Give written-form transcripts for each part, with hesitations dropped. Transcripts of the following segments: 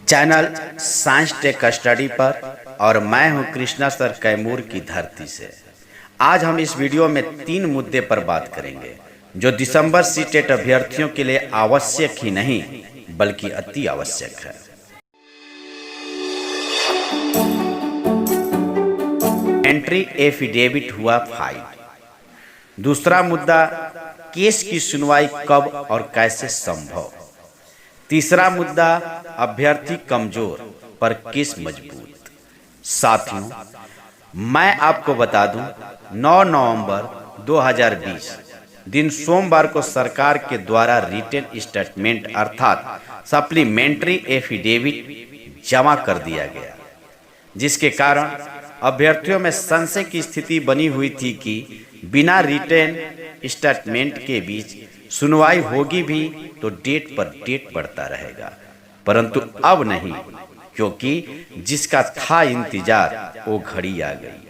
Channel science tech study पर और मैं हूं कृष्णा सर कैमूर की धरती से। आज हम इस वीडियो में 3 मुद्दे पर बात करेंगे जो दिसंबर सीटेट अभ्यर्थियों के लिए आवश्यक ही नहीं बल्कि अति आवश्यक है। एंट्री एफिडेविट हुआ फाइल। दूसरा मुद्दा, केस की सुनवाई कब और कैसे संभव। तीसरा मुद्दा, अभ्यर्थी कमजोर पर केस मजबूत। साथियों, मैं आपको बता दूं 9 नवंबर 2020 दिन सोमवार को सरकार के द्वारा रिटन स्टेटमेंट अर्थात सप्लीमेंट्री एफिडेविट जमा कर दिया गया, जिसके कारण अभ्यर्थियों में संशय की स्थिति बनी हुई थी कि बिना रिटन स्टेटमेंट के बीच सुनवाई होगी भी तो डेट पर डेट बढ़ता रहेगा, परंतु अब नहीं, क्योंकि जिसका था इंतजार वो घड़ी आ गई।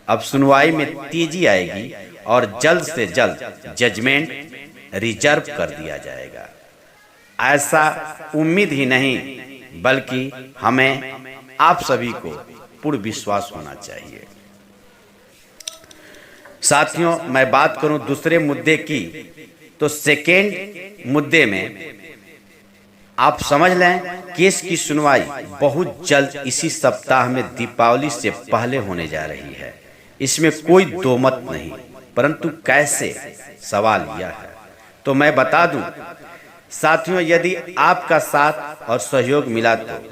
अब सुनवाई में तेजी आएगी और जल्द से जल्द जजमेंट रिजर्व कर दिया जाएगा। ऐसा उम्मीद ही नहीं बल्कि हमें आप सभी को पूर्ण विश्वास होना चाहिए। साथियों, मैं बात करूं दूसरे मुद्दे की, तो सेकेंड मुद्दे में आप समझ लें केस की सुनवाई बहुत जल्द इसी सप्ताह में दीपावली से पहले होने जा रही है। इसमें कोई दो मत नहीं, परंतु कैसे, सवाल यह है। तो मैं बता दूं साथियों, यदि आपका साथ और सहयोग मिला तो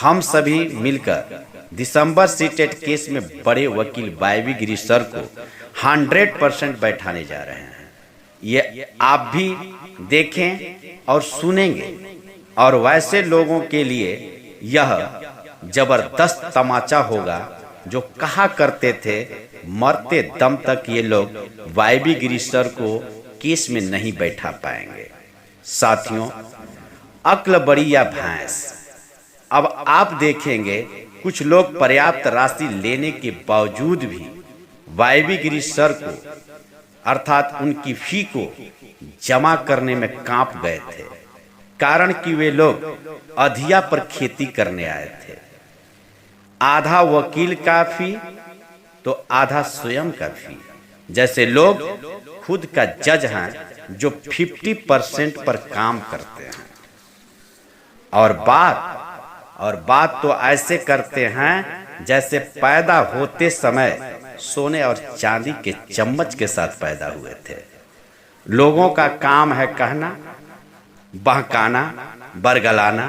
हम सभी मिलकर दिसंबर सीटेट केस में बड़े वकील वाईवी गिरी सर को 100% बैठाने जा रहे हैं। ये आप भी देखें और सुनेंगे, और वैसे लोगों के लिए यह जबरदस्त तमाचा होगा जो कहा करते थे मरते दम तक ये लोग वाईवी गिरी सर को केस में नहीं बैठा पाएंगे। साथियों, अक्ल बड़ी या भैंस। अब आप देखेंगे कुछ लोग पर्याप्त राशि लेने के बावजूद भी वाईवी गिरी सर को अर्थात उनकी फी को जमा करने में कांप गए थे, कारण कि वे लोग अधिया पर खेती करने आए थे। आधा वकील का फी तो आधा स्वयं का फी। जैसे लोग खुद का जज हैं जो 50% पर काम करते हैं, और बात तो ऐसे करते हैं जैसे पैदा होते समय सोने और चांदी के चम्मच के साथ पैदा हुए थे। लोगों का काम है कहना, बहकाना, बरगलाना,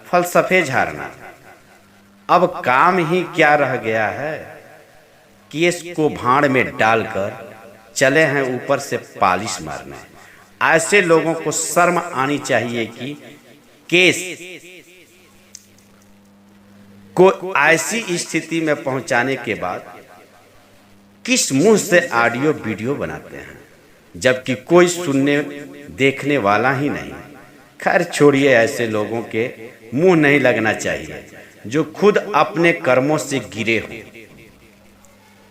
फलसफे झाड़ना। अब काम ही क्या रह गया है, केस को भाड़ में डालकर चले हैं ऊपर से पालिश मारने। ऐसे लोगों को शर्म आनी चाहिए कि केस को ऐसी स्थिति में पहुंचाने के बाद किस मुंह से ऑडियो वीडियो बनाते हैं, जबकि कोई सुनने देखने वाला ही नहीं। खैर छोड़िए, ऐसे लोगों के मुंह नहीं लगना चाहिए जो खुद अपने कर्मों से गिरे हो,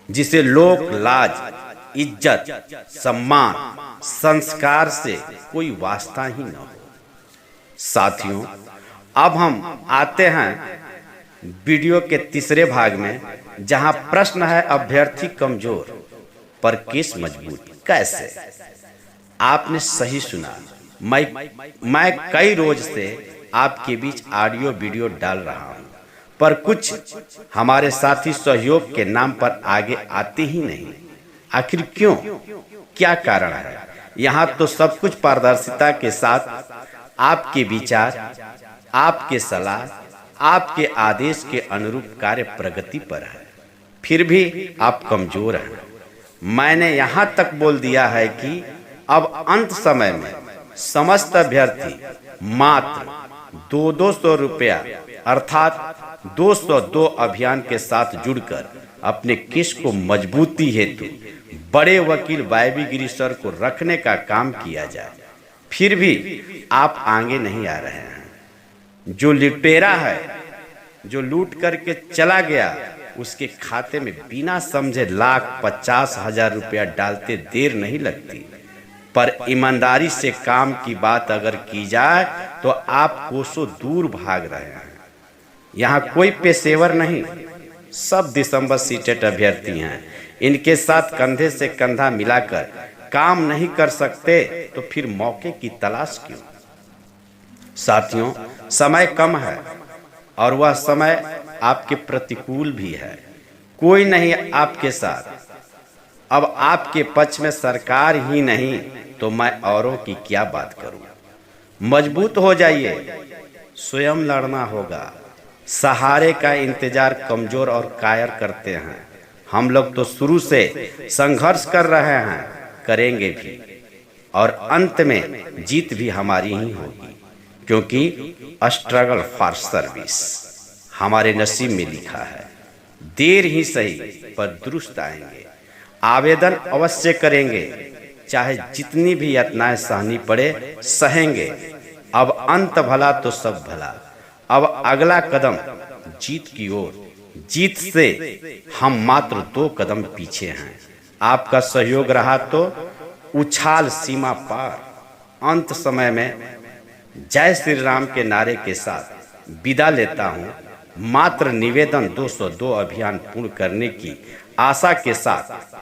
जिसे लोक लाज, इज्जत, सम्मान, संस्कार से कोई वास्ता ही न हो। साथियों, अब हम आते हैं वीडियो के तीसरे भाग में, जहां प्रश्न है अभ्यर्थी कमजोर पर केस मजबूत कैसे। आपने सही सुना, मैं कई रोज से आपके बीच ऑडियो वीडियो डाल रहा हूं, पर कुछ हमारे साथी सहयोग के नाम पर आगे आते ही नहीं। आखिर क्यों, क्या कारण है? यहाँ तो सब कुछ पारदर्शिता के साथ आपके विचार, आपके सलाह, आपके आदेश के अनुरूप कार्य प्रगति पर है, फिर भी आप कमजोर हैं। मैंने यहाँ तक बोल दिया है कि अब अंत समय में समस्त अभ्यर्थी मात्र 200 रुपया अर्थात 202 अभियान के साथ जुड़कर अपने केस को मजबूती हेतु बड़े वकील वाईवी गिरी सर को रखने का काम किया जाए। फिर भी आप आगे नहीं आ रहे हैं। जो लुटेरा है, जो लूट करके चला गया, उसके खाते में बिना समझे 1,50,000 रुपया डालते देर नहीं लगती। पर ईमानदारी से काम की बात अगर की जाए तो आप कोसों दूर भाग रहे हैं। यहाँ कोई पेशेवर नहीं, सब दिसंबर सीटेट अभ्यर्थी हैं। इनके साथ कंधे से कंधा मिलाकर काम नहीं कर सकते तो फिर मौके की तलाश क्यों। साथियों, समय कम है और वह समय आपके प्रतिकूल भी है। कोई नहीं आपके साथ। अब आपके पक्ष में सरकार ही नहीं तो मैं औरों की क्या बात करूं। मजबूत हो जाइए, स्वयं लड़ना होगा। सहारे का इंतजार कमजोर और कायर करते हैं। हम लोग तो शुरू से संघर्ष कर रहे हैं, करेंगे भी, और अंत में जीत भी हमारी ही होगी, क्योंकि स्ट्रगल फॉर सर्विस हमारे नसीब में लिखा है। देर ही सही पर दुरुस्त आएंगे। आवेदन अवश्य करेंगे, चाहे जितनी भी यातनाएं सहनी पड़े सहेंगे। अब अंत भला तो सब भला। अब अगला कदम जीत की ओर। जीत से हम मात्र 2 कदम पीछे हैं। आपका सहयोग रहा तो उछाल सीमा पार। अंत समय में जय श्री राम के नारे के साथ विदा लेता हूँ। मात्र निवेदन 202 अभियान पूर्ण करने की आशा के साथ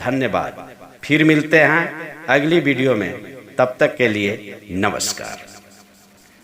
धन्यवाद। फिर मिलते हैं अगली वीडियो में। तब तक के लिए नमस्कार।